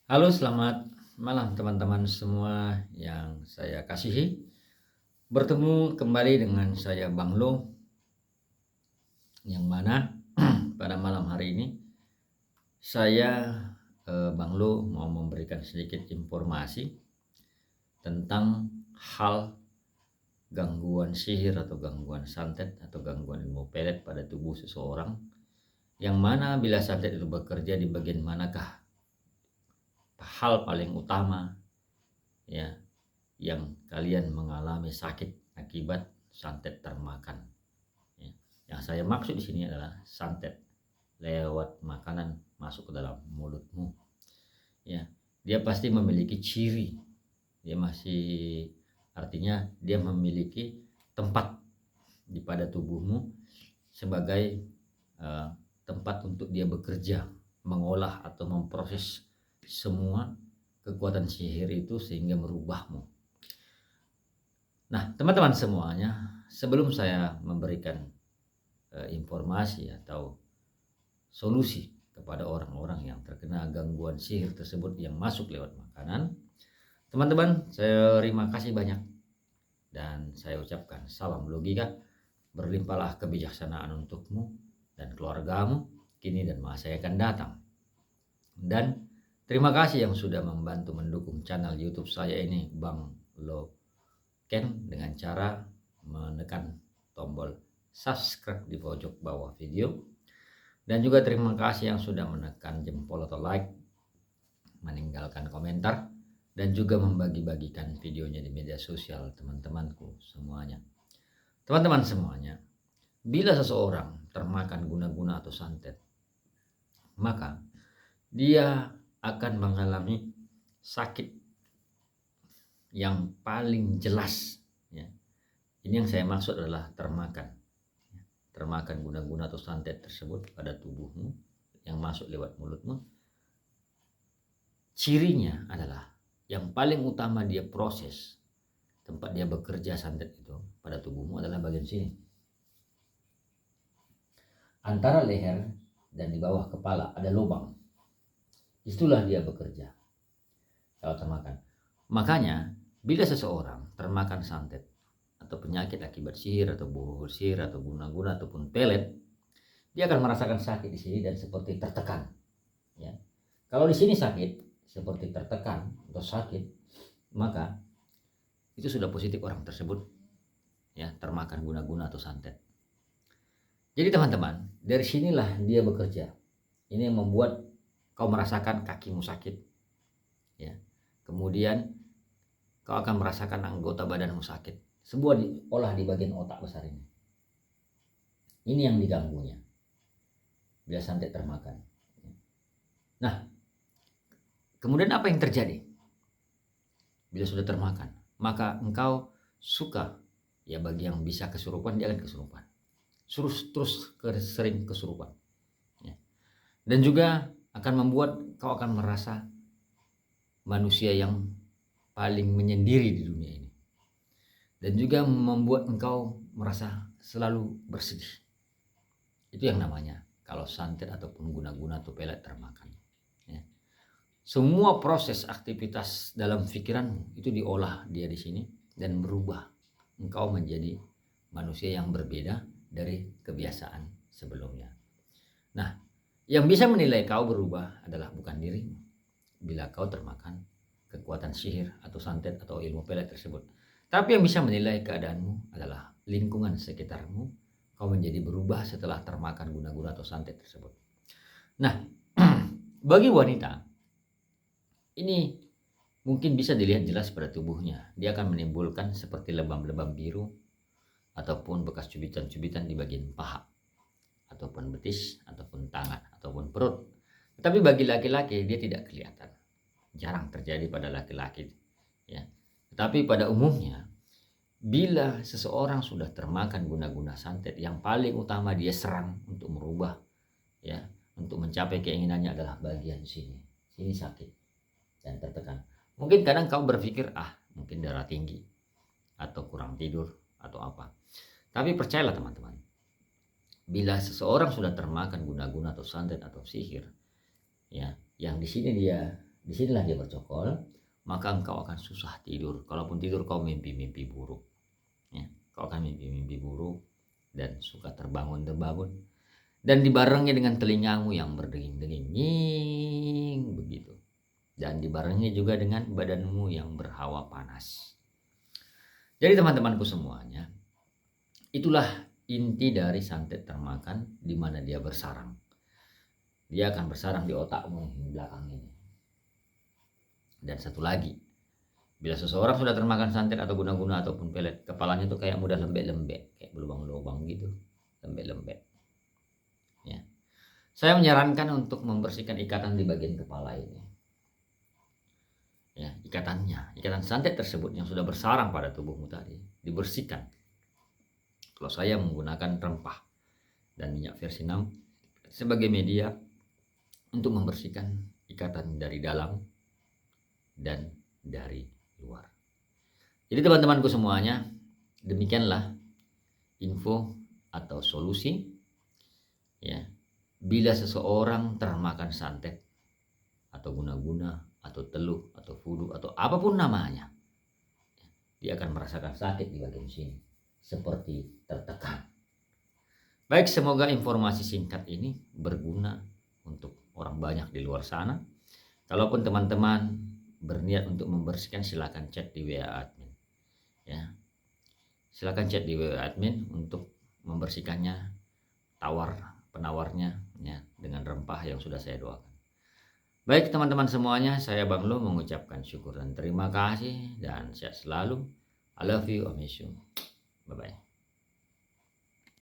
Halo, selamat malam teman-teman semua yang saya kasihi. Bertemu kembali dengan saya Bang Lo, yang mana pada malam hari ini saya Bang Lo mau memberikan sedikit informasi tentang hal gangguan sihir atau gangguan santet atau gangguan ilmu pelet pada tubuh seseorang, yang mana bila santet itu bekerja di bagian manakah hal paling utama ya yang kalian mengalami sakit akibat santet termakan. Ya. Yang saya maksud di sini adalah santet lewat makanan masuk ke dalam mulutmu. Ya, dia pasti memiliki ciri. Dia masih artinya dia memiliki tempat di pada tubuhmu sebagai uh, tempat untuk dia bekerja, mengolah atau memproses semua kekuatan sihir itu sehingga merubahmu. Nah, teman-teman semuanya, sebelum saya memberikan informasi atau solusi kepada orang-orang yang terkena gangguan sihir tersebut yang masuk lewat makanan, teman-teman, saya terima kasih banyak dan saya ucapkan salam logika, berlimpahlah kebijaksanaan untukmu dan keluargamu kini dan masa yang akan datang. Dan terima kasih yang sudah membantu mendukung channel YouTube saya ini, Bang Lo Ken, dengan cara menekan tombol subscribe di pojok bawah video, dan juga terima kasih yang sudah menekan jempol atau like, meninggalkan komentar, dan juga membagi-bagikan videonya di media sosial teman-temanku semuanya. Teman-teman semuanya, bila seseorang termakan guna-guna atau santet, maka dia akan mengalami sakit yang paling jelas ya. Ini yang saya maksud adalah termakan guna-guna atau santet tersebut pada tubuhmu yang masuk lewat mulutmu. Cirinya adalah yang paling utama dia proses, tempat dia bekerja santet itu pada tubuhmu adalah bagian sini, antara leher dan di bawah kepala ada lubang. Itulah dia bekerja kalau termakan. Makanya bila seseorang termakan santet atau penyakit akibat sihir atau bohor sihir atau guna-guna ataupun pelet, dia akan merasakan sakit di sini dan seperti tertekan. Ya. Kalau di sini sakit seperti tertekan atau sakit, maka itu sudah positif orang tersebut ya termakan guna-guna atau santet. Jadi teman-teman, dari sinilah dia bekerja. Ini yang membuat kau merasakan kakimu sakit. Ya. Kemudian kau akan merasakan anggota badanmu sakit. Sebuah diolah di bagian otak besar ini. Ini yang diganggunya bila santet termakan. Nah, kemudian apa yang terjadi bila sudah termakan? Maka engkau suka, ya bagi yang bisa kesurupan dia akan kesurupan. Terus sering kesurupan. Ya. Dan juga akan membuat kau akan merasa manusia yang paling menyendiri di dunia ini. Dan juga membuat engkau merasa selalu bersedih. Itu yang namanya kalau santet ataupun guna-guna atau pelet termakan. Ya. Semua proses aktivitas dalam pikiranmu itu diolah dia di sini dan berubah. Engkau menjadi manusia yang berbeda dari kebiasaan sebelumnya. Nah, yang bisa menilai kau berubah adalah bukan dirimu. Bila kau termakan kekuatan sihir atau santet atau ilmu pelet tersebut. Tapi yang bisa menilai keadaanmu adalah lingkungan sekitarmu. Kau menjadi berubah setelah termakan guna-guna atau santet tersebut. Nah, bagi wanita, ini mungkin bisa dilihat jelas pada tubuhnya. Dia akan menimbulkan seperti lebam-lebam biru ataupun bekas cubitan-cubitan di bagian paha, ataupun betis, ataupun tangan, ataupun perut. Tetapi bagi laki-laki dia tidak kelihatan. Jarang terjadi pada laki-laki ya. Tetapi pada umumnya bila seseorang sudah termakan guna-guna santet, yang paling utama dia serang untuk merubah ya, untuk mencapai keinginannya adalah bagian sini. Sini sakit dan tertekan. Mungkin kadang kau berpikir mungkin darah tinggi atau kurang tidur atau apa. Tapi percayalah teman-teman, bila seseorang sudah termakan guna-guna atau santet atau sihir ya, yang di sini dia disinilah dia bercokol, maka engkau akan susah tidur. Kalaupun tidur kau mimpi-mimpi buruk, ya, kau akan mimpi-mimpi buruk dan suka terbangun-terbangun, dan dibarengi dengan telingamu yang berdenging-denging, nying begitu, dan dibarengi juga dengan badanmu yang berhawa panas. Jadi teman-temanku semuanya, itulah inti dari santet termakan, di mana dia bersarang. Dia akan bersarang di otakmu di belakang ini. Dan satu lagi, bila seseorang sudah termakan santet atau guna-guna ataupun pelet, kepalanya itu kayak mudah lembek-lembek, kayak berlubang-lubang gitu, lembek-lembek. Ya. Saya menyarankan untuk membersihkan ikatan di bagian kepala ini. Ya, ikatan santet tersebut yang sudah bersarang pada tubuhmu tadi dibersihkan. Kalau saya menggunakan rempah dan minyak versinam sebagai media untuk membersihkan ikatan dari dalam dan dari luar. Jadi teman-temanku semuanya, demikianlah info atau solusi, ya, bila seseorang termakan santet atau guna-guna atau teluh atau fudu atau apapun namanya, dia akan merasakan sakit di bagian sini seperti tertekan. Baik, semoga informasi singkat ini berguna untuk orang banyak di luar sana. Kalaupun teman-teman berniat untuk membersihkan, silakan chat di WA admin, ya, silakan chat di WA admin untuk membersihkannya, penawarnya, ya, dengan rempah yang sudah saya doakan. Baik teman-teman semuanya, saya Bang Lu mengucapkan syukur dan terima kasih, dan sehat selalu. I love you, I miss you. Bye bye.